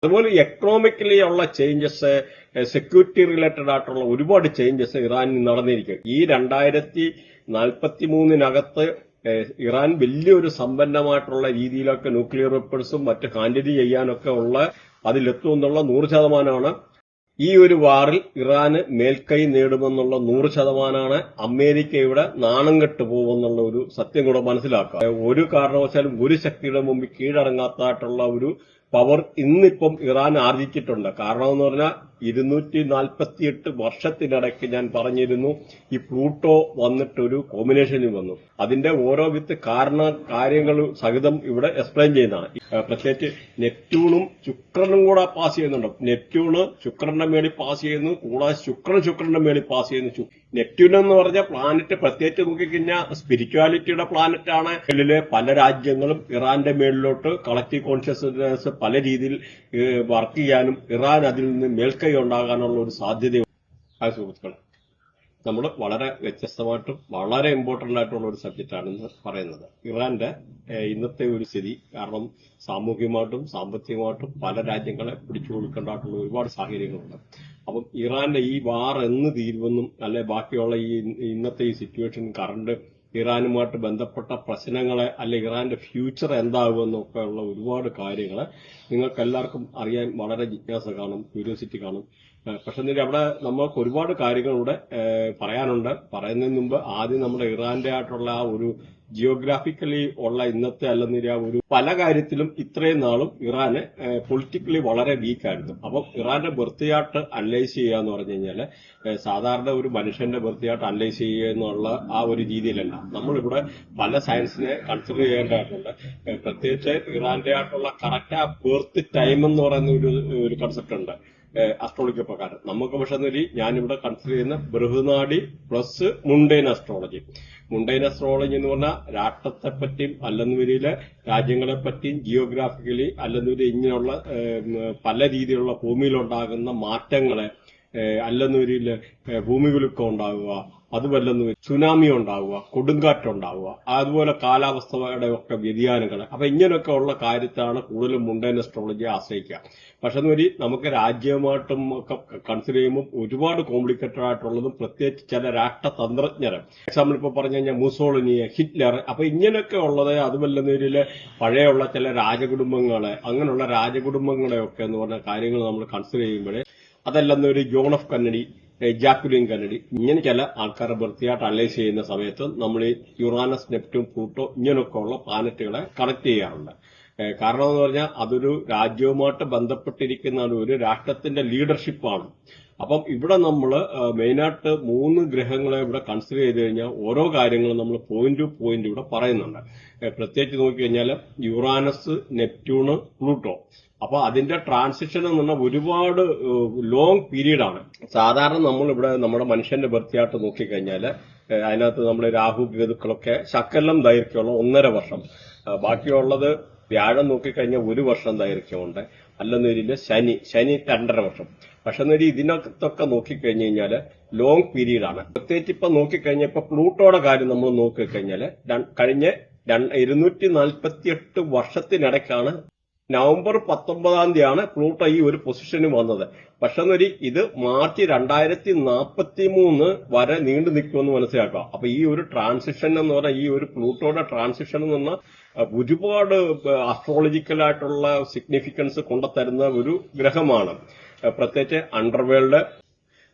അതുപോലെ എക്കണോമിക്കലി ഉള്ള changes, security related ആയിട്ടുള്ള ഒരുപാട് ചേഞ്ചസ് ഇറാനിൽ നടന്നിരിക്കും. ഈ 2043 ഇറാൻ വലിയൊരു സമ്പന്നമായിട്ടുള്ള രീതിയിലൊക്കെ ന്യൂക്ലിയർ വെപ്പൺസും മറ്റ് ഹാൻഡിൽ ചെയ്യാനൊക്കെ ഉള്ള അതിലെത്തുമെന്നുള്ള 100%. ഈ ഒരു വാറിൽ ഇറാന് മേൽക്കൈ നേടുമെന്നുള്ള 100%. അമേരിക്കയുടെ നാണം കെട്ടു പോകുമെന്നുള്ള ഒരു സത്യം കൂടെ മനസ്സിലാക്കുക. ഒരു കാരണവശാലും ഒരു ശക്തിയുടെ മുമ്പിൽ കീഴടങ്ങാത്തായിട്ടുള്ള ഒരു പവർ ഇന്നിപ്പം ഇറാൻ ആർജിച്ചിട്ടുണ്ട്. കാരണം എന്ന് പറഞ്ഞാൽ 248 വർഷത്തിനിടയ്ക്ക് ഞാൻ പറഞ്ഞിരുന്നു ഈ പ്ലൂട്ടോ വന്നിട്ടൊരു കോമ്പിനേഷനിൽ വന്നു. അതിന്റെ ഓരോ കാര്യങ്ങൾ സഹിതം ഇവിടെ എക്സ്പ്ലെയിൻ ചെയ്യുന്നതാണ്. പ്രത്യേകിച്ച് നെപ്റ്റ്യൂണും ശുക്രനും കൂടെ പാസ് ചെയ്യുന്നുണ്ട്. നെപ്റ്റ്യൂണ് ശുക്രന്റെ മേളിൽ പാസ് ചെയ്യുന്നു, കൂടാതെ ശുക്രന്റെ മേളിൽ പാസ് ചെയ്യുന്നു. നെപ്റ്റ്യൂൺ എന്ന് പറഞ്ഞ പ്ലാനറ്റ് പ്രത്യേകിച്ച് നോക്കിക്കഴിഞ്ഞാൽ സ്പിരിച്വാലിറ്റിയുടെ പ്ലാനറ്റ് ആണ്. ഇതിലെ പല രാജ്യങ്ങളും ഇറാന്റെ മേളിലോട്ട് കളക്റ്റീവ് കോൺഷ്യസ്നെസ് പല രീതിയിൽ വർക്ക് ചെയ്യാനും ഇറാൻ അതിൽ നിന്ന് മേൽക്കൈ ഉണ്ടാകാനുള്ള ഒരു സാധ്യതയുണ്ട്. ആ സുഹൃത്തുക്കൾ, നമ്മൾ വളരെ വ്യത്യസ്തമായിട്ടും വളരെ ഇമ്പോർട്ടന്റ് ആയിട്ടുള്ള ഒരു സബ്ജക്റ്റാണ് ഇന്ന് പറയുന്നത്. ഇറാന്റെ ഇന്നത്തെ ഒരു സ്ഥിതി കാരണം സാമൂഹികമായിട്ടും സാമ്പത്തികമായിട്ടും പല രാജ്യങ്ങളെ പിടിച്ചു കൊടുക്കേണ്ടതായിട്ടുള്ള ഒരുപാട് സാഹചര്യങ്ങളുണ്ട്. അപ്പം ഇറാന്റെ ഈ വാർ എന്ന് തീരുമെന്നും അല്ലെ ബാക്കിയുള്ള ഈ ഇന്നത്തെ ഈ സിറ്റുവേഷൻ കറണ്ട് ഇറാനുമായിട്ട് ബന്ധപ്പെട്ട പ്രശ്നങ്ങളെ അല്ലെ ഇറാന്റെ ഫ്യൂച്ചർ എന്താകുമെന്നൊക്കെ ഉള്ള ഒരുപാട് കാര്യങ്ങളെ നിങ്ങൾക്ക് എല്ലാവർക്കും അറിയാൻ വളരെ ജിജ്ഞാസ കാണും, ക്യൂരിയോസിറ്റി കാണും. പക്ഷെ അവിടെ നമ്മൾക്ക് ഒരുപാട് കാര്യങ്ങളിവിടെ പറയാനുണ്ട്. പറയുന്നതിന് മുമ്പ് ആദ്യം നമ്മുടെ ഇറാന്റെ ആയിട്ടുള്ള ആ ഒരു ജിയോഗ്രാഫിക്കലി ഉള്ള ഇന്നത്തെ അല്ലെന്നില്ല ഒരു പല കാര്യത്തിലും ഇത്രയും നാളും ഇറാന് പൊളിറ്റിക്കലി വളരെ വീക്കായിരുന്നു. അപ്പം ഇറാന്റെ ബർത്ത് ചാർട്ട് അനലൈസ് ചെയ്യുക എന്ന് പറഞ്ഞു കഴിഞ്ഞാല് സാധാരണ ഒരു മനുഷ്യന്റെ ബർത്ത് ചാർട്ട് അനലൈസ് ചെയ്യുക എന്നുള്ള ആ ഒരു രീതിയിലല്ല. നമ്മളിവിടെ പല സയൻസിനെ കൺസിഡർ ചെയ്യേണ്ടതായിട്ടുണ്ട്. പ്രത്യേകിച്ച് ഇറാന്റെ ആയിട്ടുള്ള കറക്റ്റ് ആ ബർത്ത് ടൈം എന്ന് പറയുന്ന ഒരു കൺസെപ്റ്റ് ഉണ്ട് അസ്ട്രോളജി പ്രകാരം. നമുക്ക് പക്ഷെ ഞാനിവിടെ കൺസിഡർ ചെയ്യുന്ന ബൃഹനാടി plus Mundine astrology. Mundine astrology എന്ന് പറഞ്ഞാൽ രാഷ്ട്രത്തെപ്പറ്റിയും അല്ലെന്നുവരിയിലെ രാജ്യങ്ങളെപ്പറ്റിയും ജിയോഗ്രാഫിക്കലി അല്ലെന്നുവരി ഇങ്ങനെയുള്ള പല രീതിയിലുള്ള ഭൂമിയിലുണ്ടാകുന്ന മാറ്റങ്ങളെ അല്ലെന്നുവരിയില് ഭൂമികുലുക്കം ഉണ്ടാകുക, അതുമല്ലെന്ന് സുനാമി ഉണ്ടാവുക, കൊടുങ്കാറ്റുണ്ടാവുക, അതുപോലെ കാലാവസ്ഥയുടെ ഒക്കെ വ്യതിയാനങ്ങൾ. അപ്പൊ ഇങ്ങനെയൊക്കെ ഉള്ള കാര്യത്താണ് കൂടുതലും മുണ്ടൈൻ അസ്ട്രോളജിയെ ആശ്രയിക്കുക. പക്ഷെ നമുക്ക് രാജ്യമായിട്ടും ഒക്കെ കൺസിഡർ ചെയ്യുമ്പോൾ ഒരുപാട് കോംപ്ലിക്കേറ്റഡ് ആയിട്ടുള്ളതും പ്രത്യേകിച്ച് ചില രാഷ്ട്രതന്ത്രജ്ഞര്, എക്സാമ്പിൾ ഇപ്പൊ പറഞ്ഞു കഴിഞ്ഞാൽ മുസോളിനി, ഹിറ്റ്ലർ, അപ്പൊ ഇങ്ങനെയൊക്കെ ഉള്ളത് അതുമല്ലെന്നതിലെ പഴയുള്ള ചില രാജകുടുംബങ്ങളെ അങ്ങനെയുള്ള രാജകുടുംബങ്ങളെയൊക്കെ എന്ന് പറഞ്ഞ കാര്യങ്ങൾ നമ്മൾ കൺസിഡർ ചെയ്യുമ്പോഴേ അതല്ലെന്നൊരു ജോൺ ഓഫ് കന്നഡി, ജാക്കുലിൻ കന്നഡി ഇങ്ങനെ ചില ആൾക്കാരെ വൃത്തിയായിട്ട് അനലൈസ് ചെയ്യുന്ന സമയത്ത് നമ്മൾ ഈ യുറാനസ്, നെപ്റ്റ്യൂൺ, പ്ലൂട്ടോ ഇങ്ങനെയൊക്കെ ഉള്ള പ്ലാനറ്റുകളെ കണക്ട് ചെയ്യാറുണ്ട്. കാരണം എന്ന് പറഞ്ഞാൽ അതൊരു രാജ്യവുമായിട്ട് ബന്ധപ്പെട്ടിരിക്കുന്ന ഒരു രാഷ്ട്രത്തിന്റെ ലീഡർഷിപ്പാണ്. അപ്പം ഇവിടെ നമ്മൾ മെയിനായിട്ട് 3 ഗ്രഹങ്ങളെ ഇവിടെ കൺസിഡർ ചെയ്ത് കഴിഞ്ഞാൽ ഓരോ കാര്യങ്ങളും നമ്മൾ പോയിന്റ് ടു പോയിന്റ് ഇവിടെ പറയുന്നുണ്ട്. പ്രത്യേകിച്ച് നോക്കിക്കഴിഞ്ഞാൽ യുറാനസ്, നെപ്റ്റ്യൂണ്, പ്ലൂട്ടോ. അപ്പൊ അതിന്റെ ട്രാൻസിഷൻ എന്ന് പറഞ്ഞാൽ ഒരുപാട് ലോങ് പീരീഡ് ആണ്. സാധാരണ നമ്മളിവിടെ നമ്മുടെ മനുഷ്യന്റെ ബർത്തിയായിട്ട് നോക്കിക്കഴിഞ്ഞാൽ അതിനകത്ത് നമ്മൾ രാഹു കേതുക്കളൊക്കെ ശകലം ദൈർഘ്യമുള്ള 1.5 വർഷം, ബാക്കിയുള്ളത് വ്യാഴം നോക്കിക്കഴിഞ്ഞാൽ 1 വർഷം ദൈർഘ്യമുണ്ട്. അല്ലെന്നൊരില്ല ശനി 2.5 വർഷം. പക്ഷെ ഇതിനകത്തൊക്കെ നോക്കിക്കഴിഞ്ഞു കഴിഞ്ഞാല് ലോങ് പീരീഡ് ആണ്. പ്രത്യേകിച്ച് ഇപ്പൊ നോക്കിക്കഴിഞ്ഞാൽ ഇപ്പൊ പ്ലൂട്ടോയുടെ കാര്യം നമ്മൾ നോക്കിക്കഴിഞ്ഞാല് കഴിഞ്ഞ 248 വർഷത്തിനിടയ്ക്കാണ് നവംബർ 19 പ്ലൂട്ടോ ഈ ഒരു പൊസിഷന് വന്നത്. പക്ഷെ ഇത് മാർച്ച് 2043 വരെ നീണ്ടു നിൽക്കുമെന്ന് മനസ്സിലാക്കുക. അപ്പൊ ഈ ഒരു ട്രാൻസിഷൻ എന്ന് പറഞ്ഞാൽ ഈ ഒരു പ്ലൂട്ടോയുടെ ട്രാൻസിഷൻ എന്ന് പറഞ്ഞാൽ ഒരുപാട് അസ്ട്രോളജിക്കലായിട്ടുള്ള സിഗ്നിഫിക്കൻസ് കൊണ്ടുതരുന്ന ഒരു ഗ്രഹമാണ്. പ്രത്യേകിച്ച് അണ്ടർവേൾഡ്,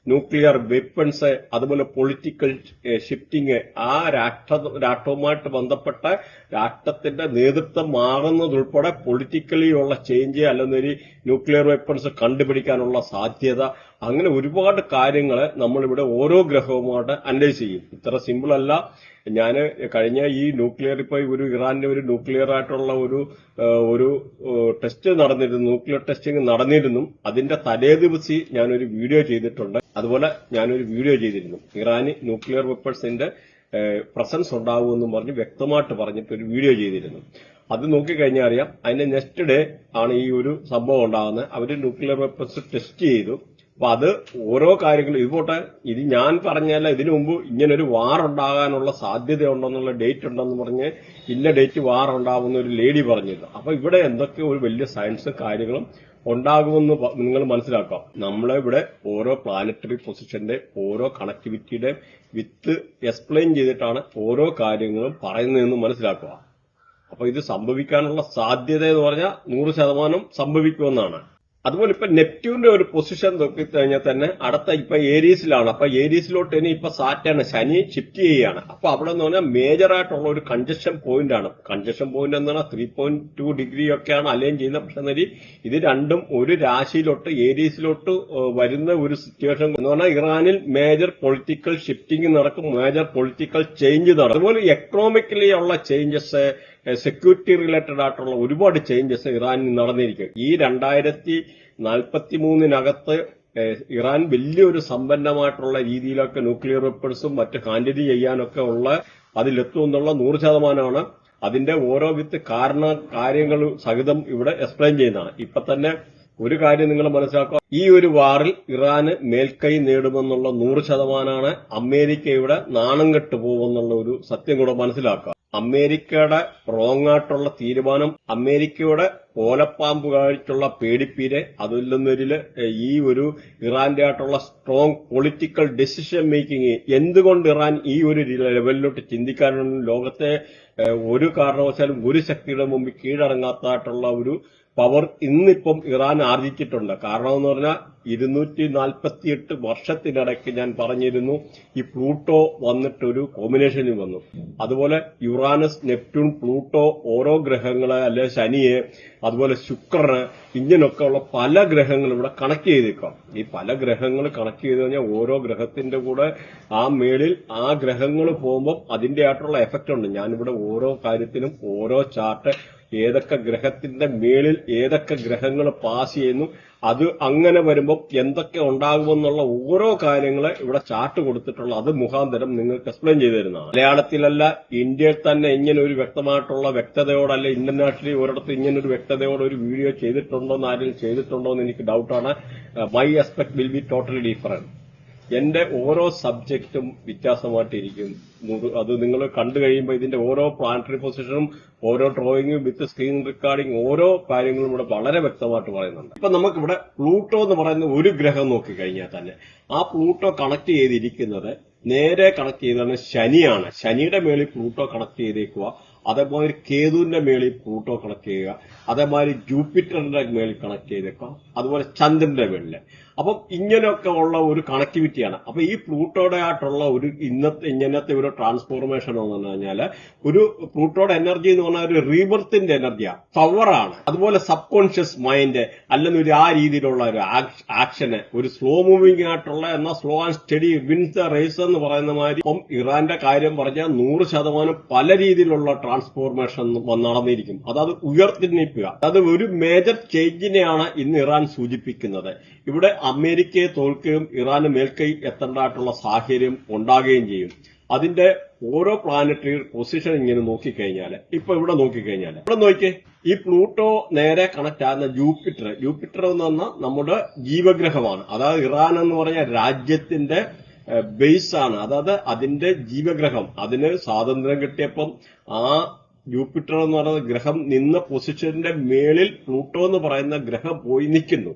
ന്യൂക്ലിയർ വെപ്പൺസ്, അതുപോലെ പൊളിറ്റിക്കൽ ഷിഫ്റ്റിംഗ്, ആ രാഷ്ട്രവുമായിട്ട് ബന്ധപ്പെട്ട രാഷ്ട്രത്തിന്റെ നേതൃത്വം മാറുന്നതുൾപ്പെടെ പൊളിറ്റിക്കലി ഉള്ള ചേഞ്ച് അല്ലെന്നൊരു ന്യൂക്ലിയർ വെപ്പൺസ് കണ്ടുപിടിക്കാനുള്ള സാധ്യത, അങ്ങനെ ഒരുപാട് കാര്യങ്ങളെ നമ്മളിവിടെ ഓരോ ഗ്രഹവുമായിട്ട് അനലൈസ് ചെയ്യും. ഇത്ര സിമ്പിൾ അല്ല. ഞാൻ കഴിഞ്ഞ ഈ ന്യൂക്ലിയർ ഇപ്പൊ ഒരു ഇറാന്റെ ഒരു ന്യൂക്ലിയർ ആയിട്ടുള്ള ഒരു ടെസ്റ്റ് നടന്നിരുന്നു, ന്യൂക്ലിയർ ടെസ്റ്റിംഗ് നടന്നിരുന്നു. അതിന്റെ തലേ ദിവസം ഞാനൊരു വീഡിയോ ചെയ്തിട്ടുണ്ട്. അതുപോലെ ഞാനൊരു വീഡിയോ ചെയ്തിരുന്നു ഇറാന് ന്യൂക്ലിയർ വെപ്പൺസിന്റെ പ്രസൻസ് ഉണ്ടാവുമെന്നും പറഞ്ഞ് വ്യക്തമായിട്ട് പറഞ്ഞിട്ട് ഒരു വീഡിയോ ചെയ്തിരുന്നു. അത് നോക്കിക്കഴിഞ്ഞാൽ അറിയാം അതിന്റെ നെക്സ്റ്റ് ഡേ ആണ് ഈ ഒരു സംഭവം ഉണ്ടാകുന്നത്. അവര് ന്യൂക്ലിയർ വെപ്പൺസ് ടെസ്റ്റ് ചെയ്തു. അപ്പൊ അത് ഓരോ കാര്യങ്ങളും ഇതുപോട്ടെ, ഇത് ഞാൻ പറഞ്ഞല്ല, ഇതിനു മുമ്പ് ഇങ്ങനൊരു വാർ ഉണ്ടാകാനുള്ള സാധ്യത ഉണ്ടെന്നുള്ള ഡേറ്റ് ഉണ്ടെന്ന് പറഞ്ഞ് ഇന്ന ഡേറ്റ് വാർ ഉണ്ടാവുന്ന ഒരു ലേഡി പറഞ്ഞിരുന്നു. അപ്പൊ ഇവിടെ എന്തൊക്കെ ഒരു വലിയ സയൻസും കാര്യങ്ങളും ഉണ്ടാകുമെന്ന് നിങ്ങൾ മനസ്സിലാക്കാം. നമ്മളിവിടെ ഓരോ പ്ലാനറ്ററി പൊസിഷന്റെ ഓരോ കണക്ടിവിറ്റിയുടെ വിത്ത് എക്സ്പ്ലെയിൻ ചെയ്തിട്ടാണ് ഓരോ കാര്യങ്ങളും പറയുന്നതെന്ന് മനസ്സിലാക്കുക. അപ്പൊ ഇത് സംഭവിക്കാനുള്ള സാധ്യത എന്ന് പറഞ്ഞാൽ 100% സംഭവിക്കുമെന്നാണ്. അതുപോലെ ഇപ്പൊ നെപ്റ്റ്യൂണിന്റെ ഒരു പൊസിഷൻ നോക്കിക്കഴിഞ്ഞാൽ തന്നെ അടുത്ത ഇപ്പൊ ഏരീസിലാണ്. അപ്പൊ ഏരീസിലോട്ട് ഇനി ഇപ്പൊ സാറ്റാണ്, ശനി ഷിഫ്റ്റ് ചെയ്യുകയാണ്. അപ്പൊ അവിടെ എന്ന് പറഞ്ഞാൽ മേജർ ആയിട്ടുള്ള ഒരു കൺജഷൻ പോയിന്റ് ആണ്. കൺജഷൻ പോയിന്റ് എന്ന് പറഞ്ഞാൽ 3.2 ഡിഗ്രി ഒക്കെയാണ് അലൈൻ ചെയ്യുന്നത്. പക്ഷെ ഇത് രണ്ടും ഒരു രാശിയിലോട്ട് ഏരീസിലോട്ട് വരുന്ന ഒരു സിറ്റുവേഷൻ എന്ന് പറഞ്ഞാൽ ഇറാനിൽ മേജർ പൊളിറ്റിക്കൽ ഷിഫ്റ്റിംഗ് നടക്കും, മേജർ പൊളിറ്റിക്കൽ ചേഞ്ച് നടക്കും. അതുപോലെ എക്കണോമിക്കലി ഉള്ള ചേഞ്ചസ്, സെക്യൂരിറ്റി റിലേറ്റഡ് ആയിട്ടുള്ള ഒരുപാട് ചേഞ്ചസ് ഇറാനിൽ നടന്നിരിക്കും. ഈ 2043 ഇറാൻ വലിയൊരു സമ്പന്നമായിട്ടുള്ള രീതിയിലൊക്കെ ന്യൂക്ലിയർ വെപ്പൺസും മറ്റ് ഹാൻഡിൽ ചെയ്യാനൊക്കെ ഉള്ള അതിലെത്തും എന്നുള്ള 100%. അതിന്റെ ഓരോ കാര്യങ്ങൾ സഹിതം ഇവിടെ എക്സ്പ്ലെയിൻ ചെയ്യുന്നതാണ്. ഇപ്പൊ തന്നെ ഒരു കാര്യം നിങ്ങൾ മനസ്സിലാക്കുക, ഈ ഒരു വാറിൽ ഇറാന് മേൽക്കൈ നേടുമെന്നുള്ള 100%. അമേരിക്കയുടെ നാണം കെട്ടു പോകുമെന്നുള്ള ഒരു സത്യം കൂടെ മനസ്സിലാക്കുക. അമേരിക്കയുടെ റോങ് ആയിട്ടുള്ള തീരുമാനം, അമേരിക്കയുടെ ഓലപ്പാമ്പുകായിട്ടുള്ള പേടിപ്പീരെ, അതിലൊന്നൊരില് ഈ ഒരു ഇറാന്റെ ആയിട്ടുള്ള സ്ട്രോങ് പൊളിറ്റിക്കൽ ഡെസിഷൻ മേക്കിംഗ്, എന്തുകൊണ്ട് ഇറാൻ ഈ ഒരു ലെവലിലോട്ട് ചിന്തിക്കാനുള്ള ലോകത്തെ ഒരു കാരണവശാലും ഒരു ശക്തിയുടെ മുമ്പിൽ കീഴടങ്ങാത്തായിട്ടുള്ള ഒരു പവർ ഇന്നിപ്പം ഇറാൻ ആർജിച്ചിട്ടുണ്ട്. കാരണം എന്ന് പറഞ്ഞാൽ 248 വർഷത്തിനിടയ്ക്ക് ഞാൻ പറഞ്ഞിരുന്നു ഈ പ്ലൂട്ടോ വന്നിട്ടൊരു കോമ്പിനേഷനിൽ വന്നു. അതുപോലെ യുറാനസ്, നെപ്റ്റ്യൂൺ, പ്ലൂട്ടോ ഓരോ ഗ്രഹങ്ങളെ, അല്ലെ ശനിയെ, അതുപോലെ ശുക്രന്, ഇങ്ങനൊക്കെ ഉള്ള പല ഗ്രഹങ്ങൾ ഇവിടെ കണക്ട് ചെയ്തേക്കാം. ഈ പല ഗ്രഹങ്ങൾ കണക്ട് ചെയ്ത് കഴിഞ്ഞാൽ ഓരോ ഗ്രഹത്തിന്റെ കൂടെ ആ മേളിൽ ആ ഗ്രഹങ്ങൾ പോകുമ്പോൾ അതിന്റെ ആയിട്ടുള്ള എഫക്റ്റ് ഉണ്ട്. ഞാനിവിടെ ഓരോ കാര്യത്തിനും ഓരോ ചാർട്ട്, ഏതൊക്കെ ഗ്രഹത്തിന്റെ മേളിൽ ഏതൊക്കെ ഗ്രഹങ്ങൾ പാസ് ചെയ്യുന്നു, അത് അങ്ങനെ വരുമ്പോൾ എന്തൊക്കെ ഉണ്ടാകുമെന്നുള്ള ഓരോ കാര്യങ്ങള് ഇവിടെ ചാർട്ട് കൊടുത്തിട്ടുള്ള അത് മുഖാന്തരം നിങ്ങൾക്ക് എക്സ്പ്ലെയിൻ ചെയ്തു തരുന്നതാണ്. മലയാളത്തിലല്ല, ഇന്ത്യയിൽ തന്നെ ഇങ്ങനെ ഒരു വ്യക്തമായിട്ടുള്ള വ്യക്തതയോടല്ല, ഇന്റർനാഷണലി ഒരിടത്ത് ഇങ്ങനെ ഒരു വ്യക്തതയോടെ ഒരു വീഡിയോ ചെയ്തിട്ടുണ്ടോ എന്ന് ആരെങ്കിലും ചെയ്തിട്ടുണ്ടോ എന്ന് എനിക്ക് ഡൗട്ടാണ്. My expect will be totally different. എന്റെ ഓരോ സബ്ജക്റ്റും വ്യത്യാസമായിട്ടിരിക്കും. അത് നിങ്ങൾ കണ്ടു കഴിയുമ്പോൾ ഇതിന്റെ ഓരോ പ്ലാനറ്ററി പൊസിഷനും ഓരോ ഡ്രോയിങ്ങും വിത്ത് സ്ക്രീൻ റെക്കോർഡിംഗ് ഓരോ കാര്യങ്ങളും ഇവിടെ വളരെ വ്യക്തമായിട്ട് പറയുന്നുണ്ട്. ഇപ്പൊ നമുക്കിവിടെ പ്ലൂട്ടോ എന്ന് പറയുന്ന ഒരു ഗ്രഹം നോക്കിക്കഴിഞ്ഞാൽ തന്നെ ആ പ്ലൂട്ടോ കണക്ട് ചെയ്തിരിക്കുന്നത് നേരെ കണക്ട് ചെയ്താണ് ശനിയാണ്. ശനിയുടെ മേളിൽ പ്ലൂട്ടോ കണക്ട് ചെയ്തേക്കുക. അതേപോലെ കേതുവിന്റെ മേളിൽ പ്ലൂട്ടോ കണക്ട് ചെയ്യുക. അതേമാതിരി ജൂപ്പിറ്ററിന്റെ മേളിൽ കണക്ട് ചെയ്തേക്കുക. അതുപോലെ ചന്ദ്രന്റെ മേളില്. അപ്പം ഇങ്ങനെയൊക്കെ ഉള്ള ഒരു കണക്ടിവിറ്റിയാണ്. അപ്പൊ ഈ പ്ലൂട്ടോയുടെ ആയിട്ടുള്ള ഒരു ഇങ്ങനത്തെ ഒരു ട്രാൻസ്ഫോർമേഷൻ എന്ന് പറഞ്ഞു കഴിഞ്ഞാൽ ഒരു പ്ലൂട്ടോയുടെ എനർജി എന്ന് പറഞ്ഞാൽ ഒരു റീബർത്തിന്റെ എനർജിയാണ്, പവറാണ്. അതുപോലെ സബ് കോൺഷ്യസ് മൈൻഡ് അല്ലെങ്കിൽ ഒരു ആ രീതിയിലുള്ള ഒരു ആക്ഷന്, ഒരു സ്ലോ മൂവിംഗ് ആയിട്ടുള്ള എന്നാൽ slow and steady wins the race എന്ന് പറയുന്ന മാതിരി ഇപ്പം ഇറാന്റെ കാര്യം പറഞ്ഞാൽ 100% പല രീതിയിലുള്ള ട്രാൻസ്ഫോർമേഷൻ നടന്നിരിക്കും. അതായത് ഉയർത്തിനിൽക്കുക. അത് ഒരു മേജർ ചേഞ്ചിനെയാണ് ഇന്ന് ഇറാൻ സൂചിപ്പിക്കുന്നത്. ഇവിടെ അമേരിക്കയെ തോൽക്കുകയും ഇറാന് മേൽക്കൈ എത്തേണ്ടതായിട്ടുള്ള സാഹചര്യം ഉണ്ടാകുകയും ചെയ്യും. അതിന്റെ ഓരോ പ്ലാനറ്ററി പൊസിഷൻ ഇങ്ങനെ നോക്കിക്കഴിഞ്ഞാൽ, ഇപ്പൊ ഇവിടെ നോക്കിക്കഴിഞ്ഞാൽ ഇവിടെ നോക്കിയേ, ഈ പ്ലൂട്ടോ നേരെ കണക്ട് ആകുന്ന ജൂപ്പിറ്റർ എന്ന് പറഞ്ഞാൽ നമ്മുടെ ജീവഗ്രഹമാണ്. അതായത് ഇറാൻ എന്ന് പറഞ്ഞ രാജ്യത്തിന്റെ ബേസ് ആണ്. അതായത് അതിന്റെ ജീവഗ്രഹം. അതിന് സ്വാതന്ത്ര്യം കിട്ടിയപ്പം ആ ജൂപ്പിറ്റർ എന്ന് പറയുന്ന ഗ്രഹം നിന്ന പൊസിഷന്റെ മേളിൽ പ്ലൂട്ടോ എന്ന് പറയുന്ന ഗ്രഹം പോയി നിൽക്കുന്നു.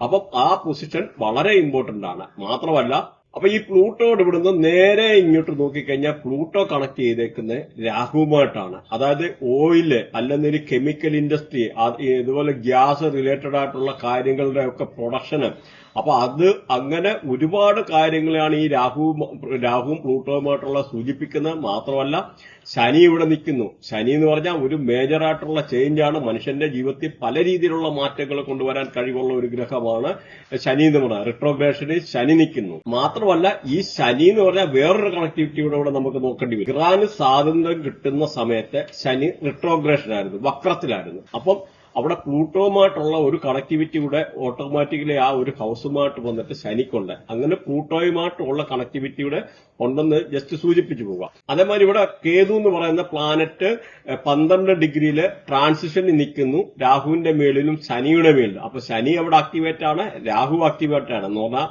അപ്പം ആ പൊസിഷൻ വളരെ ഇമ്പോർട്ടന്റ് ആണ്. മാത്രമല്ല, അപ്പൊ ഈ പ്ലൂട്ടോട് ഇവിടുന്ന് നേരെ ഇങ്ങോട്ട് നോക്കിക്കഴിഞ്ഞാൽ പ്ലൂട്ടോ കണക്ട് ചെയ്തേക്കുന്നത് രാഹുവുമായിട്ടാണ്. അതായത് ഓയില് അല്ലെങ്കിൽ കെമിക്കൽ ഇൻഡസ്ട്രി, ഇതുപോലെ ഗ്യാസ് റിലേറ്റഡ് ആയിട്ടുള്ള കാര്യങ്ങളുടെ ഒക്കെ പ്രൊഡക്ഷന്. അപ്പൊ അത് അങ്ങനെ ഒരുപാട് കാര്യങ്ങളാണ് ഈ രാഹുവും പ്ലൂട്ടോയുമായിട്ടുള്ള സൂചിപ്പിക്കുന്നത്. മാത്രമല്ല, ശനി ഇവിടെ നിൽക്കുന്നു. ശനി എന്ന് പറഞ്ഞാൽ ഒരു മേജർ ആയിട്ടുള്ള ചേഞ്ചാണ്. മനുഷ്യന്റെ ജീവിതത്തിൽ പല രീതിയിലുള്ള മാറ്റങ്ങൾ കൊണ്ടുവരാൻ കഴിവുള്ള ഒരു ഗ്രഹമാണ് ശനി എന്ന് പറഞ്ഞാൽ. റിട്രോഗ്രേഷനിൽ ശനി നിൽക്കുന്നു. മാത്രമല്ല, ഈ ശനി എന്ന് പറഞ്ഞാൽ വേറൊരു കണക്ടിവിറ്റിയുടെ കൂടെ നമുക്ക് നോക്കേണ്ടി വരും. ഇറാന് സ്വാതന്ത്ര്യം കിട്ടുന്ന സമയത്ത് ശനി റിട്രോഗ്രേഷൻ ആയിരുന്നു, വക്രത്തിലായിരുന്നു. അപ്പം അവിടെ പ്ലൂട്ടോയുമായിട്ടുള്ള ഒരു കണക്ടിവിറ്റി കൂടെ ഓട്ടോമാറ്റിക്കലി ആ ഒരു ഹൗസുമായിട്ട് വന്നിട്ട് ശനിക്കുണ്ട്. അങ്ങനെ പ്ലൂട്ടോയുമായിട്ടുള്ള കണക്ടിവിറ്റി കൂടെ ഉണ്ടെന്ന് ജസ്റ്റ് സൂചിപ്പിച്ചു പോകാം. അതേമാതിരി ഇവിടെ കേതു എന്ന് പറയുന്ന പ്ലാനറ്റ് 12 ഡിഗ്രിയിൽ ട്രാൻസിഷനിൽ നിൽക്കുന്നു, രാഹുവിന്റെ മേളിലും ശനിയുടെ മേളിലും. അപ്പൊ ശനി അവിടെ ആക്ടിവേറ്റ് ആണ്, രാഹു ആക്ടിവേറ്റ് ആണ് എന്ന് പറഞ്ഞാൽ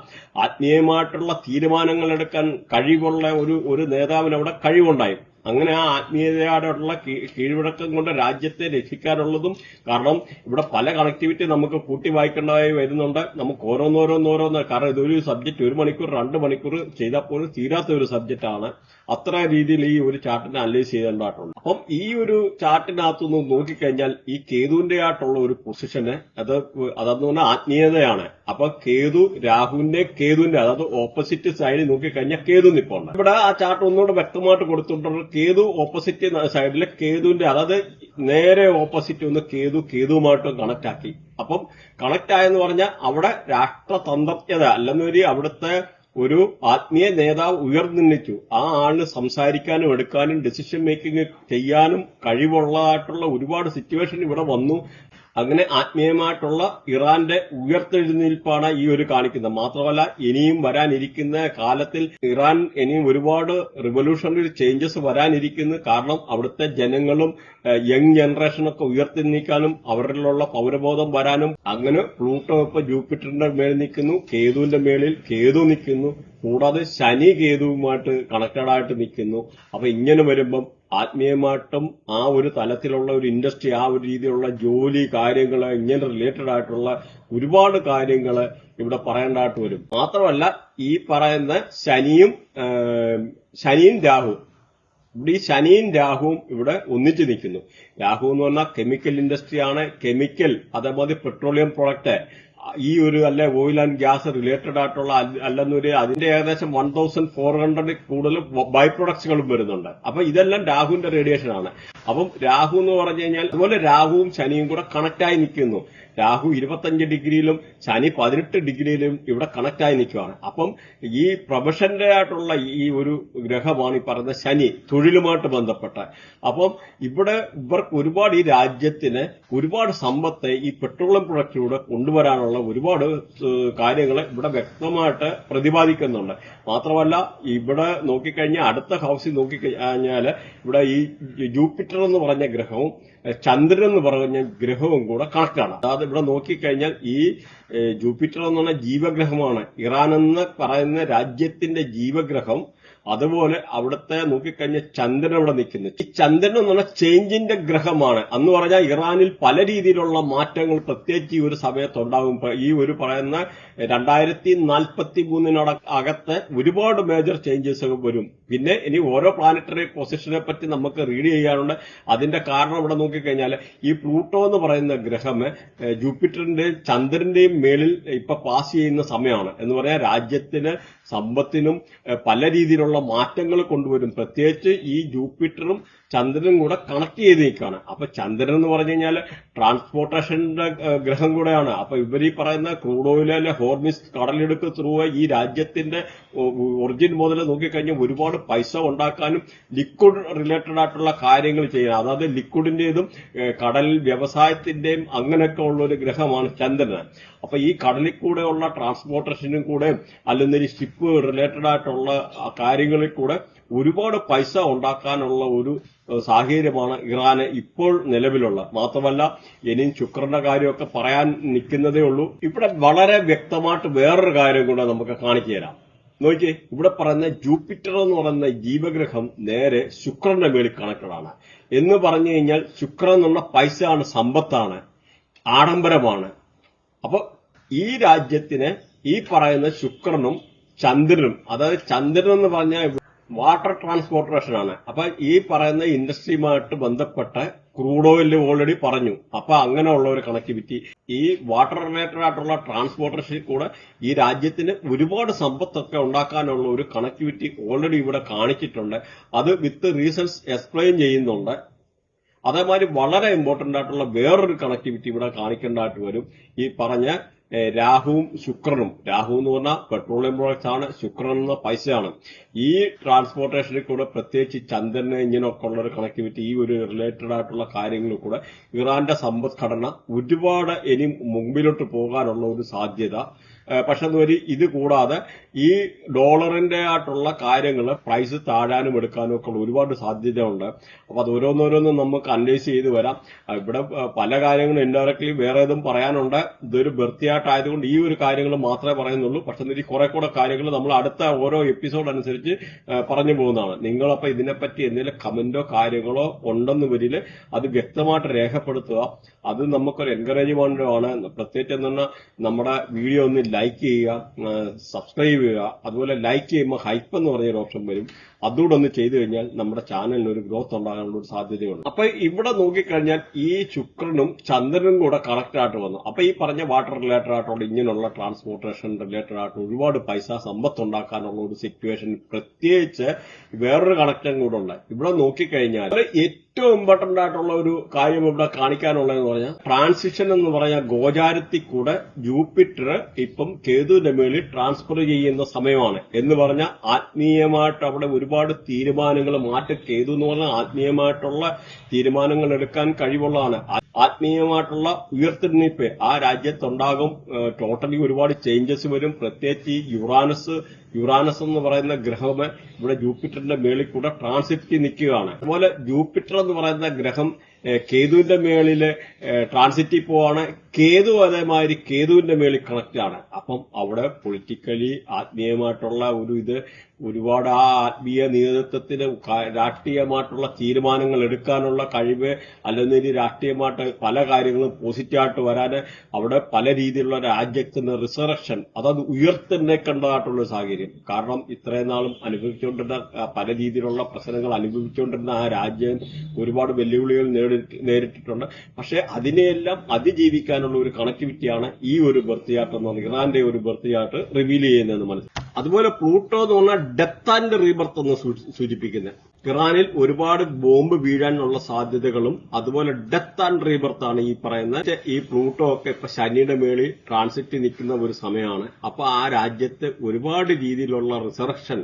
ആത്മീയമായിട്ടുള്ള തീരുമാനങ്ങൾ എടുക്കാൻ കഴിവുള്ള ഒരു നേതാവിന് അവിടെ കഴിവുണ്ടായി. അങ്ങനെ ആ ആത്മീയതയോടുള്ള കീഴ്വഴക്കം കൊണ്ട് രാജ്യത്തെ രക്ഷിക്കാനുള്ളതും, കാരണം ഇവിടെ പല കണക്ടിവിറ്റി നമുക്ക് കൂട്ടി വായിക്കേണ്ടതായി വരുന്നുണ്ട്. നമുക്ക് ഓരോന്നോരോന്നോരോന്ന്, കാരണം ഇതൊരു സബ്ജക്ട് 1 മണിക്കൂർ 2 മണിക്കൂർ ചെയ്താൽ പോലും തീരാത്ത ഒരു സബ്ജക്റ്റ് ആണ്. അത്ര രീതിയിൽ ഈ ഒരു ചാർട്ടിനെ അനലൈസ് ചെയ്യേണ്ടതായിട്ടുണ്ട്. അപ്പം ഈ ഒരു ചാർട്ടിനകത്തുനിന്ന് നോക്കിക്കഴിഞ്ഞാൽ ഈ കേതുവിന്റെ ആയിട്ടുള്ള ഒരു പൊസിഷന് അതെന്ന് പറഞ്ഞാൽ ആത്മീയതയാണ്. അപ്പൊ കേതുവിന്റെ അതായത് ഓപ്പോസിറ്റ് സൈഡിൽ നോക്കിക്കഴിഞ്ഞാൽ കേതു നിൽപ്പുണ്ട്. ഇവിടെ ആ ചാർട്ട് ഒന്നുകൂടെ വ്യക്തമായിട്ട് കൊടുത്തിട്ടുണ്ട്. കേതു ഓപ്പോസിറ്റ് സൈഡിലെ കേതുവിന്റെ, അതായത് നേരെ ഓപ്പോസിറ്റ് ഒന്ന് കേതുവുമായിട്ട് കണക്ട് ആക്കി. അപ്പം കണക്ട് ആയെന്ന് പറഞ്ഞാൽ അവിടെ രാഷ്ട്രതന്ത്രജ്ഞത അല്ലെന്നൊരു അവിടുത്തെ ഒരു ആത്മീയ നേതാവ് ഉയർന്നിച്ചു. ആ ആളിന് സംസാരിക്കാനും എടുക്കാനും ഡിസിഷൻ മേക്കിംഗ് ചെയ്യാനും കഴിവുള്ളതായിട്ടുള്ള ഒരുപാട് സിറ്റുവേഷൻ ഇവിടെ വന്നു. അങ്ങനെ ആത്മീയമായിട്ടുള്ള ഇറാന്റെ ഉയർത്തെഴുന്നേൽപ്പാണ് ഈ ഒരു കാണിക്കുന്നത്. മാത്രമല്ല ഇനിയും വരാനിരിക്കുന്ന കാലത്തിൽ ഇറാൻ ഇനിയും ഒരുപാട് റിവല്യൂഷണറി ചേഞ്ചസ് വരാനിരിക്കുന്നു. കാരണം അവിടുത്തെ ജനങ്ങളും യങ് ജനറേഷനൊക്കെ ഉയർത്തെഴുന്നേൽക്കാനും അവരിലുള്ള പൗരബോധം വരാനും. അങ്ങനെ പ്ലൂട്ടോ ഇപ്പൊ ജൂപ്പിറ്ററിന്റെ മേളിൽ നിൽക്കുന്നു, കേതുവിന്റെ മേളിൽ കേതു നിൽക്കുന്നു, കൂടാതെ ശനി കേതുവുമായിട്ട് കണക്റ്റഡ് ആയിട്ട് നിൽക്കുന്നു. അപ്പൊ ഇങ്ങനെ വരുമ്പം ആത്മീയമായിട്ടും ആ ഒരു തലത്തിലുള്ള ഒരു ഇൻഡസ്ട്രി, ആ ഒരു രീതിയിലുള്ള ജോലി കാര്യങ്ങൾ, ഇങ്ങനെ റിലേറ്റഡ് ആയിട്ടുള്ള ഒരുപാട് കാര്യങ്ങൾ ഇവിടെ പറയേണ്ടതായിട്ട് വരും. മാത്രമല്ല ഈ പറയുന്ന ശനിയും രാഹു, ഇവിടെ ഈ ശനിയും രാഹുവും ഇവിടെ ഒന്നിച്ചു നിൽക്കുന്നു. രാഹു എന്ന് പറഞ്ഞാൽ കെമിക്കൽ ഇൻഡസ്ട്രിയാണ്. കെമിക്കൽ, അതേമാതിരി പെട്രോളിയം പ്രൊഡക്റ്റ്, ഈ ഒരു ഓയിൽ ആൻഡ് ഗ്യാസ് റിലേറ്റഡ് ആയിട്ടുള്ള അല്ലെന്നൊരു അതിന്റെ ഏകദേശം 1400 കൂടുതൽ ബൈ പ്രൊഡക്ട്സുകളും വരുന്നുണ്ട്. അപ്പൊ ഇതെല്ലാം രാഹുവിന്റെ റേഡിയേഷൻ ആണ്. അപ്പം രാഹു എന്ന് പറഞ്ഞു കഴിഞ്ഞാൽ അതുപോലെ രാഹുവും ശനിയും കൂടെ കണക്റ്റായി നിൽക്കുന്നു. രാഹു 25 ഡിഗ്രിയിലും ശനി 18 ഡിഗ്രിയിലും ഇവിടെ കണക്റ്റായി നിൽക്കുകയാണ്. അപ്പം ഈ പ്രൊഫഷന്റെ ആയിട്ടുള്ള ഈ ഒരു ഗ്രഹമാണ് ഈ പറയുന്ന ശനി, തൊഴിലുമായിട്ട് ബന്ധപ്പെട്ട. അപ്പം ഇവിടെ ഇവർക്ക് ഒരുപാട് ഈ രാജ്യത്തിന് ഒരുപാട് സമ്പത്ത് ഈ പെട്രോളിയം പ്രൊഡക്റ്റിലൂടെ കൊണ്ടുവരാനുള്ള ഒരുപാട് കാര്യങ്ങൾ ഇവിടെ വ്യക്തമായിട്ട് പ്രതിപാദിക്കുന്നുണ്ട്. മാത്രമല്ല ഇവിടെ നോക്കിക്കഴിഞ്ഞാൽ അടുത്ത ഹൗസിൽ നോക്കിക്കഴിഞ്ഞാൽ ഇവിടെ ഈ ജൂപ്പിറ്റർ എന്ന് പറഞ്ഞ ഗ്രഹവും ചന്ദ്രൻ എന്ന് പറഞ്ഞ ഗ്രഹവും കൂടെ കണക്റ്റാണ്. അതായത് ഇവിടെ നോക്കിക്കഴിഞ്ഞാൽ ഈ ജൂപ്പിറ്റർ എന്ന് പറഞ്ഞ ജീവഗ്രഹമാണ്. ഇറാൻ എന്ന് പറയുന്ന രാജ്യത്തിന്റെ ജീവഗ്രഹം. അതുപോലെ അവിടുത്തെ നോക്കിക്കഴിഞ്ഞാൽ ചന്ദ്രൻ അവിടെ നിൽക്കുന്നു. ഈ ചന്ദ്രൻ എന്ന് പറഞ്ഞാൽ ചേഞ്ചിന്റെ ഗ്രഹമാണ്. എന്ന് പറഞ്ഞാൽ ഇറാനിൽ പല രീതിയിലുള്ള മാറ്റങ്ങൾ പ്രത്യേകിച്ച് ഈ ഒരു സമയത്തുണ്ടാകും. ഈ ഒരു പറയുന്ന 2043 അകത്ത് ഒരുപാട് മേജർ ചേഞ്ചസ് വരും. പിന്നെ ഇനി ഓരോ പ്ലാനറ്ററി പൊസിഷനെ പറ്റി നമുക്ക് റീഡ് ചെയ്യാനുണ്ട്. അതിന്റെ കാരണം ഇവിടെ നോക്കിക്കഴിഞ്ഞാൽ ഈ പ്ലൂട്ടോ എന്ന് പറയുന്ന ഗ്രഹം ജൂപ്പിറ്ററിന്റെയും ചന്ദ്രന്റെയും മേളിൽ ഇപ്പൊ പാസ് ചെയ്യുന്ന സമയമാണ്. എന്ന് പറയാൻ രാജ്യത്തിന് സമ്പത്തിനും പല രീതിയിലുള്ള മാറ്റങ്ങൾ കൊണ്ടുവരും. പ്രത്യേകിച്ച് ഈ ജൂപ്പിറ്ററും ചന്ദ്രനും കൂടെ കണക്ട് ചെയ്ത് നിൽക്കുകയാണ്. അപ്പൊ ചന്ദ്രൻ എന്ന് പറഞ്ഞു കഴിഞ്ഞാൽ ട്രാൻസ്പോർട്ടേഷന്റെ ഗ്രഹം കൂടെയാണ്. അപ്പൊ ഇവർ ഈ പറയുന്ന ക്രൂഡ് ഓയിലെ ഹോർമിസ് കടലെടുക്ക് ത്രൂ ഈ രാജ്യത്തിന്റെ ഒറിജിൻ മുതൽ നോക്കിക്കഴിഞ്ഞാൽ ഒരുപാട് പൈസ ഉണ്ടാക്കാനും ലിക്വിഡ് റിലേറ്റഡ് ആയിട്ടുള്ള കാര്യങ്ങൾ ചെയ്യാൻ, അതായത് ലിക്വിഡിന്റേതും കടൽ വ്യവസായത്തിന്റെയും അങ്ങനെയൊക്കെ ഉള്ള ഒരു ഗ്രഹമാണ് ചന്ദ്രൻ. അപ്പൊ ഈ കടലിൽ കൂടെയുള്ള ട്രാൻസ്പോർട്ടേഷനും കൂടെ അല്ലെങ്കിൽ ഷിപ്പ് റിലേറ്റഡ് ആയിട്ടുള്ള കാര്യങ്ങളിൽ കൂടെ ഒരുപാട് പൈസ ഉണ്ടാക്കാനുള്ള ഒരു സാഹചര്യമാണ് ഇറാന് ഇപ്പോൾ നിലവിലുള്ള. മാത്രമല്ല ഇനിയും ശുക്രന്റെ കാര്യമൊക്കെ പറയാൻ നിൽക്കുന്നതേ ഉള്ളൂ. ഇവിടെ വളരെ വ്യക്തമായിട്ട് വേറൊരു കാര്യം കൂടെ നമുക്ക് കാണിച്ചു തരാം. നോക്കിയേ, ഇവിടെ പറയുന്ന ജൂപ്പിറ്റർ എന്ന് പറയുന്ന ജീവഗ്രഹം നേരെ ശുക്രന്റെ മേളിൽ കണക്റ്റഡാണ്. എന്ന് പറഞ്ഞു കഴിഞ്ഞാൽ ശുക്രൻ എന്നുള്ള പൈസയാണ്, സമ്പത്താണ്, ആഡംബരമാണ്. അപ്പൊ ഈ രാജ്യത്തിന് ഈ പറയുന്ന ശുക്രനും ചന്ദ്രനും, അതായത് ചന്ദ്രൻ എന്ന് പറഞ്ഞാൽ വാട്ടർ ട്രാൻസ്പോർട്ടേഷൻ ആണ്. അപ്പൊ ഈ പറയുന്ന ഇൻഡസ്ട്രിയുമായിട്ട് ബന്ധപ്പെട്ട ക്രൂഡ് ഓയിൽ ഓൾറെഡി പറഞ്ഞു. അപ്പൊ അങ്ങനെയുള്ള ഒരു കണക്ടിവിറ്റി ഈ വാട്ടർ റിലേറ്റഡ് ആയിട്ടുള്ള ട്രാൻസ്പോർട്ടേഷനിൽ കൂടെ ഈ രാജ്യത്തിന് ഒരുപാട് സമ്പത്തൊക്കെ ഉണ്ടാക്കാനുള്ള ഒരു കണക്ടിവിറ്റി ഓൾറെഡി ഇവിടെ കാണിച്ചിട്ടുണ്ട്. അത് വിത്ത് റീസൺസ് എക്സ്പ്ലെയിൻ ചെയ്യുന്നുണ്ട്. അതേമാതിരി വളരെ ഇമ്പോർട്ടന്റ് ആയിട്ടുള്ള വേറൊരു കണക്ടിവിറ്റി ഇവിടെ കാണിക്കേണ്ടതായിട്ട് വരും. ഈ പറഞ്ഞ രാഹുവും ശുക്രനും, രാഹു എന്ന് പറഞ്ഞാൽ പെട്രോളിയം പ്രോഡക്ട്സ് ആണ്, ശുക്രൻ എന്ന പൈസയാണ്. ഈ ട്രാൻസ്പോർട്ടേഷനിൽ കൂടെ പ്രത്യേകിച്ച് ചന്ദ്രന് ഇങ്ങനെയൊക്കെ ഉള്ള ഒരു കണക്ടിവിറ്റി, ഈ ഒരു റിലേറ്റഡ് ആയിട്ടുള്ള കാര്യങ്ങളിൽ കൂടെ ഇറാന്റെ സമ്പദ്ഘടന ഒരുപാട് ഇനി മുമ്പിലോട്ട് പോകാനുള്ള ഒരു സാധ്യത. പക്ഷെ ഇത് കൂടാതെ ഈ ഡോളറിന്റെ ആയിട്ടുള്ള കാര്യങ്ങൾ പ്രൈസ് താഴാനും എടുക്കാനും ഒക്കെ ഉള്ള ഒരുപാട് സാധ്യതയുണ്ട്. അപ്പൊ അത് ഓരോന്നോരോന്നും നമുക്ക് അനലൈസ് ചെയ്ത് വരാം. ഇവിടെ പല കാര്യങ്ങളും ഇൻഡയറക്ട്ലി വേറെ ഏതും പറയാനുണ്ട്. ഇതൊരു ബർത്തിയായിട്ടായതുകൊണ്ട് ഈ ഒരു കാര്യങ്ങൾ മാത്രമേ പറയുന്നുള്ളൂ. പക്ഷെ കുറെ കൂടെ കാര്യങ്ങൾ നമ്മൾ അടുത്ത ഓരോ എപ്പിസോഡ് അനുസരിച്ച് പറഞ്ഞു പോകുന്നതാണ്. നിങ്ങളപ്പോ ഇതിനെപ്പറ്റി എന്തെങ്കിലും കമന്റോ കാര്യങ്ങളോ ഉണ്ടെന്ന് വരില് അത് വ്യക്തമായിട്ട് രേഖപ്പെടുത്തുക. അത് നമുക്കൊരു എൻകറേജ്മെന്റ് ആണ്. പ്രത്യേകിച്ച് എന്നാൽ നമ്മുടെ വീഡിയോ ഒന്ന് ലൈക്ക് ചെയ്യുക, സബ്സ്ക്രൈബ് ചെയ്യുക. അതുപോലെ ലൈക്ക് ചെയ്യുമ്പോൾ ഹൈപ്പ് എന്ന് പറഞ്ഞൊരു ഓപ്ഷൻ വരും. അതുകൂടെ ഒന്ന് ചെയ്തു കഴിഞ്ഞാൽ നമ്മുടെ ചാനലിന് ഒരു ഗ്രോത്ത് ഉണ്ടാകാനുള്ള ഒരു സാധ്യതയുണ്ട്. അപ്പൊ ഇവിടെ നോക്കിക്കഴിഞ്ഞാൽ ഈ ശുക്രനും ചന്ദ്രനും കൂടെ കണക്ട് ആയിട്ട് വന്നു. അപ്പൊ ഈ പറഞ്ഞ വാട്ടർ റിലേറ്റഡ് ആയിട്ടുള്ള ഇങ്ങനെയുള്ള ട്രാൻസ്പോർട്ടേഷൻ റിലേറ്റഡ് ആയിട്ട് ഒരുപാട് പൈസ സമ്പത്ത് ഉണ്ടാക്കാനുള്ള ഒരു സിറ്റുവേഷൻ, പ്രത്യേകിച്ച് വേറൊരു കണക്ഷൻ കൂടെ ഉണ്ട്. ഇവിടെ നോക്കിക്കഴിഞ്ഞാൽ ഏറ്റവും ഇമ്പോർട്ടന്റ് ആയിട്ടുള്ള ഒരു കാര്യം ഇവിടെ കാണിക്കാനുള്ളതെന്ന് പറഞ്ഞാൽ ട്രാൻസിഷൻ എന്ന് പറഞ്ഞാൽ ഗോചാരത്തിൽ കൂടെ ജൂപ്പിറ്റർ ഇപ്പം കേതുവിന്റെ മേളിൽ ട്രാൻസ്ഫർ ചെയ്യുന്ന സമയമാണ്. എന്ന് പറഞ്ഞാൽ ആത്മീയമായിട്ട് അവിടെ ഒരുപാട് തീരുമാനങ്ങൾ മാറ്റം. കേതു എന്ന് പറഞ്ഞാൽ ആത്മീയമായിട്ടുള്ള തീരുമാനങ്ങൾ എടുക്കാൻ കഴിവുള്ളതാണ്. ആത്മീയമായിട്ടുള്ള ഉയർത്തെഴുന്നേൽപ്പ് ആ രാജ്യത്തുണ്ടാകും. ടോട്ടലി ഒരുപാട് ചേഞ്ചസ് വരും. പ്രത്യേകിച്ച് യുറാനസ് എന്ന് പറയുന്ന ഗ്രഹം ഇവിടെ ജൂപ്പിറ്ററിന്റെ മേളിൽ കൂടെ ട്രാൻസിറ്റ് നിൽക്കുകയാണ്. അതുപോലെ ജൂപ്പിറ്റർ എന്ന് പറയുന്ന ഗ്രഹം കേതുവിന്റെ മേളില് ട്രാൻസിറ്റിൽ പോവാണ്. കേതു അതേമാതിരി കേതുവിന്റെ മേളിൽ കണക്ട് ആണ്. അപ്പം അവിടെ പൊളിറ്റിക്കലി ആത്മീയമായിട്ടുള്ള ഒരുപാട് ആ ആത്മീയ നേതൃത്വത്തിന് രാഷ്ട്രീയമായിട്ടുള്ള തീരുമാനങ്ങൾ എടുക്കാനുള്ള കഴിവ്, അല്ലെങ്കിൽ രാഷ്ട്രീയമായിട്ട് പല കാര്യങ്ങളും പോസിറ്റീവായിട്ട് വരാന് അവിടെ പല രീതിയിലുള്ള രാജ്യത്തിന് റിസറക്ഷൻ, അതായത് ഉയർത്തെഴുന്നേൽക്കേണ്ടതായിട്ടുള്ള സാഹചര്യം. കാരണം ഇത്രയും നാളും അനുഭവിച്ചുകൊണ്ടിരുന്ന പല രീതിയിലുള്ള പ്രശ്നങ്ങൾ അനുഭവിച്ചുകൊണ്ടിരുന്ന ആ രാജ്യം ഒരുപാട് വെല്ലുവിളികൾ നേരിട്ടിട്ടുണ്ട്. പക്ഷെ അതിനെയെല്ലാം അതിജീവിക്കാനുള്ള ഒരു കണക്ടിവിറ്റിയാണ് ഈ ഒരു ബർത്തിയാട്ട് എന്ന് പറഞ്ഞാൽ ഇറാന്റെ ഒരു ബർത്തിയാട്ട് റിവീൽ ചെയ്യുന്നതെന്ന് മനസ്സിലാക്കും. അതുപോലെ പ്ലൂട്ടോ എന്ന് പറഞ്ഞാൽ ഡെത്ത് ആൻഡ് റീബർത്ത് എന്ന് സൂചിപ്പിക്കുന്നത്. ഇറാനിൽ ഒരുപാട് ബോംബ് വീഴാനുള്ള സാധ്യതകളും അതുപോലെ ഡെത്ത് ആൻഡ് റീബർത്ത് ആണ് ഈ പറയുന്ന. ഈ പ്ലൂട്ടോ ഒക്കെ ഇപ്പൊ ശനിയുടെ മേളിൽ ട്രാൻസിറ്റ് നിൽക്കുന്ന ഒരു സമയമാണ്. അപ്പൊ ആ രാജ്യത്ത് ഒരുപാട് രീതിയിലുള്ള റിസറക്ഷൻ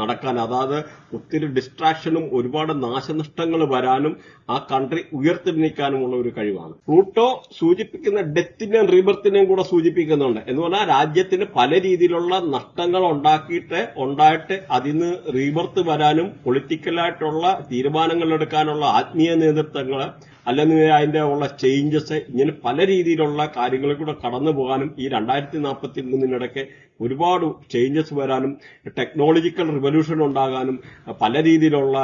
നടക്കാൻ, അതായത് ഒത്തിരി ഡിസ്ട്രാക്ഷനും ഒരുപാട് നാശനഷ്ടങ്ങൾ വരാനും ആ കൺട്രി ഉയർത്തെഴുന്നേൽക്കാനുമുള്ള ഒരു കഴിവാണ്. പ്ലൂട്ടോ സൂചിപ്പിക്കുന്ന ഡെത്തിനെയും റീബർത്തിനെയും കൂടെ സൂചിപ്പിക്കുന്നുണ്ട്. എന്ന് പറഞ്ഞാൽ രാജ്യത്തിന് പല രീതിയിലുള്ള നഷ്ടങ്ങൾ ഉണ്ടായിട്ട് അതിന് റീബർത്ത് വരാനും പൊളിറ്റിക്കലായിട്ടുള്ള തീരുമാനങ്ങൾ എടുക്കാനുള്ള ആത്മീയ നേതൃത്വങ്ങള് അല്ലെങ്കിൽ അതിന്റെ ഉള്ള ചേഞ്ചസ്, ഇങ്ങനെ പല രീതിയിലുള്ള കാര്യങ്ങളിൽ കൂടെ കടന്നു പോകാനും ഈ 2043 ഒരുപാട് ചേഞ്ചസ് വരാനും ടെക്നോളജിക്കൽ റിവല്യൂഷൻ ഉണ്ടാകാനും പല രീതിയിലുള്ള,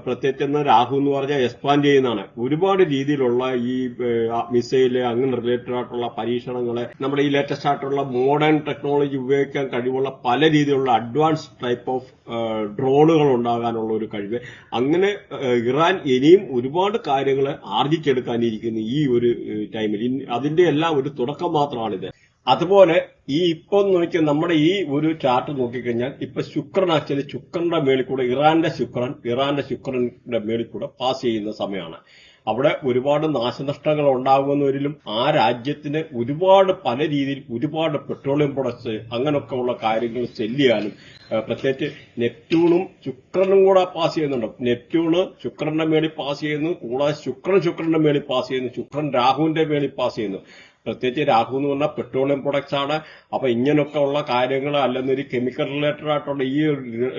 പ്രത്യേകിച്ച് രാഹു എന്ന് പറഞ്ഞാൽ എക്സ്പാൻഡ് ചെയ്യുന്നതാണ്. ഒരുപാട് രീതിയിലുള്ള ഈ മിസൈല് അങ്ങനെ റിലേറ്റഡ് ആയിട്ടുള്ള പരീക്ഷണങ്ങള്, നമ്മുടെ ഈ ലേറ്റസ്റ്റ് ആയിട്ടുള്ള മോഡേൺ ടെക്നോളജി ഉപയോഗിക്കാൻ കഴിവുള്ള പല രീതിയിലുള്ള അഡ്വാൻസ് ടൈപ്പ് ഓഫ് ഡ്രോണുകൾ ഉണ്ടാകാനുള്ള ഒരു കഴിവ്. അങ്ങനെ ഇറാൻ ഇനിയും ഒരുപാട് കാര്യങ്ങൾ ആർജിച്ചെടുക്കാനിരിക്കുന്നു ഈ ഒരു ടൈമിൽ. അതിന്റെ എല്ലാം ഒരു തുടക്കം മാത്രമാണിത്. അതുപോലെ ഈ ഇപ്പൊ നോക്കിയാൽ നമ്മുടെ ഈ ഒരു ചാർട്ട് നോക്കിക്കഴിഞ്ഞാൽ ഇപ്പൊ ശുക്രൻ ആക്ച്വലി ശുക്രന്റെ മേളിൽ കൂടെ ഇറാന്റെ ശുക്രന്റെ മേളിൽ കൂടെ പാസ് ചെയ്യുന്ന സമയമാണ്. അവിടെ ഒരുപാട് നാശനഷ്ടങ്ങൾ ഉണ്ടാകുന്നവരിലും ആ രാജ്യത്തിന് ഒരുപാട് പല രീതിയിൽ ഒരുപാട് പെട്രോളിയം പ്രൊഡക്ട്സ് അങ്ങനെയൊക്കെ ഉള്ള കാര്യങ്ങൾ സെല്ല് ചെയ്യാനും, പ്രത്യേകിച്ച് നെപ്റ്റ്യൂണും ശുക്രനും കൂടെ പാസ് ചെയ്യുന്നുണ്ട്. നെപ്റ്റ്യൂണ് ശുക്രന്റെ മേളിൽ പാസ് ചെയ്യുന്നു, കൂടാതെ ശുക്രന്റെ മേളിൽ പാസ് ചെയ്യുന്നു, ശുക്രൻ രാഹുവിന്റെ മേളിൽ പാസ് ചെയ്യുന്നു. പ്രത്യേകിച്ച് രാഹു എന്ന് പറഞ്ഞാൽ പെട്രോളിയം പ്രൊഡക്ട്സ് ആണ്. അപ്പൊ ഇങ്ങനെയൊക്കെ ഉള്ള കാര്യങ്ങൾ അല്ലെങ്കിൽ കെമിക്കൽ റിലേറ്റഡ് ആയിട്ടുള്ള ഈ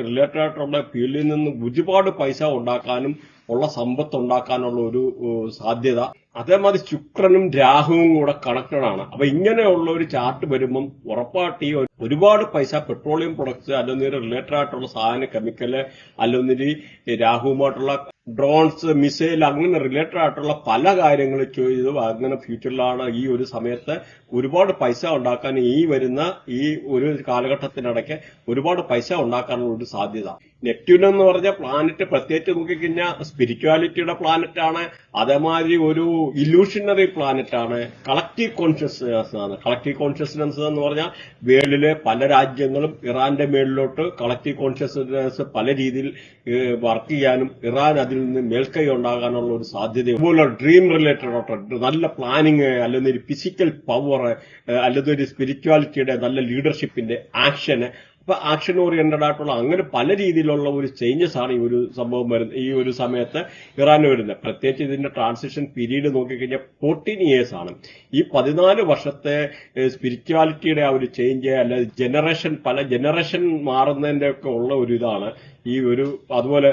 റിലേറ്റഡ് ആയിട്ടുള്ള ഫീൽഡിൽ നിന്ന് ഒരുപാട് പൈസ ഉണ്ടാക്കാനും ഉള്ള സമ്പത്ത് ഉണ്ടാക്കാനുള്ള ഒരു സാധ്യത. അതേമാതിരി ശുക്രനും രാഹുവും കൂടെ കണക്റ്റഡ് ആണ്. അപ്പൊ ഇങ്ങനെയുള്ള ഒരു ചാർട്ട് വരുമ്പം ഉറപ്പായിട്ട് ഈ ഒരുപാട് പൈസ പെട്രോളിയം പ്രൊഡക്ട്സ് അല്ലെങ്കിൽ റിലേറ്റഡ് ആയിട്ടുള്ള സാധനം, കെമിക്കല്, അല്ലെങ്കിൽ രാഹുവുമായിട്ടുള്ള ഡ്രോൺസ്, മിസൈൽ, അങ്ങനെ റിലേറ്റഡ് ആയിട്ടുള്ള പല കാര്യങ്ങൾ ചെയ്തു അങ്ങനെ ഫ്യൂച്ചറിലാണ് ഈ ഒരു സമയത്ത് ഒരുപാട് പൈസ ഉണ്ടാക്കാൻ ഈ വരുന്ന ഈ ഒരു കാലഘട്ടത്തിനിടയ്ക്ക് ഒരുപാട് പൈസ ഉണ്ടാക്കാനുള്ള ഒരു സാധ്യത. നെപ്റ്റ്യൂൺ എന്ന് പറഞ്ഞ പ്ലാനറ്റ് പ്രത്യേകിച്ച് നോക്കിക്കഴിഞ്ഞാൽ സ്പിരിച്വാലിറ്റിയുടെ പ്ലാനറ്റ് ആണ്. അതേമാതിരി ഒരു ഇല്യൂഷണറി പ്ലാനറ്റ് ആണ്. കളക്റ്റീവ് കോൺഷ്യസ്നെസ് ആണ്. കളക്റ്റീവ് കോൺഷ്യസ്നെസ് എന്ന് പറഞ്ഞാൽ വേൾഡിലെ പല രാജ്യങ്ങളും ഇറാന്റെ മേളിലോട്ട് കളക്റ്റീവ് കോൺഷ്യസ്നെസ് പല രീതിയിൽ വർക്ക് ചെയ്യാനും ഇറാൻ അതിൽ നിന്ന് മേൽക്കൈ ഉണ്ടാകാനുള്ള ഒരു സാധ്യത. അതുപോലെ ഡ്രീം റിലേറ്റഡ് ആയിട്ട് നല്ല പ്ലാനിങ്, അല്ലെങ്കിൽ ഒരു ഫിസിക്കൽ പവർ, അല്ലെങ്കിൽ ഒരു സ്പിരിച്വാലിറ്റിയുടെ നല്ല ലീഡർഷിപ്പിന്റെ ആക്ഷന്, അപ്പൊ ആക്ഷൻ ഓറിയന്റഡ് ആയിട്ടുള്ള അങ്ങനെ പല രീതിയിലുള്ള ഒരു ചേഞ്ചസ് ആണ് ഈ ഒരു സംഭവം വരുന്നത്, ഈ ഒരു സമയത്ത് ഇറാന് വരുന്നത്. പ്രത്യേകിച്ച് ഇതിന്റെ ട്രാൻസിഷൻ പീരീഡ് നോക്കിക്കഴിഞ്ഞാൽ 14 ഇയേഴ്സ് ആണ്. ഈ 14 വർഷത്തെ സ്പിരിച്വാലിറ്റിയുടെ ആ ഒരു ചേഞ്ച്, അല്ലാതെ പല ജനറേഷൻ മാറുന്നതിന്റെ ഒക്കെ ഉള്ള ഒരു ഇതാണ് ഈ ഒരു. അതുപോലെ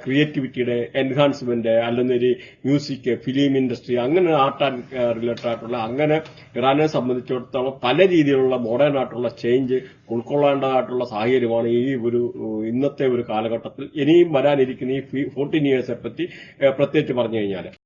ക്രിയേറ്റിവിറ്റിയുടെ എൻഹാൻസ്മെന്റ്, അല്ലെങ്കിൽ ഒരു മ്യൂസിക്, ഫിലിം ഇൻഡസ്ട്രി, അങ്ങനെ ആർട്ട് ആൻഡ് റിലേറ്റഡ് ആയിട്ടുള്ള അങ്ങനെ ഇറാനെ സംബന്ധിച്ചിടത്തോളം പല രീതിയിലുള്ള മോഡേൺ ആയിട്ടുള്ള ചേഞ്ച് ഉൾക്കൊള്ളേണ്ടതായിട്ടുള്ള സാഹചര്യമാണ് ഈ ഒരു ഇന്നത്തെ ഒരു കാലഘട്ടത്തിൽ ഇനിയും വരാനിരിക്കുന്ന ഈ 14 ഇയേഴ്സെ പറ്റി പ്രത്യേകിച്ച് പറഞ്ഞു കഴിഞ്ഞാൽ.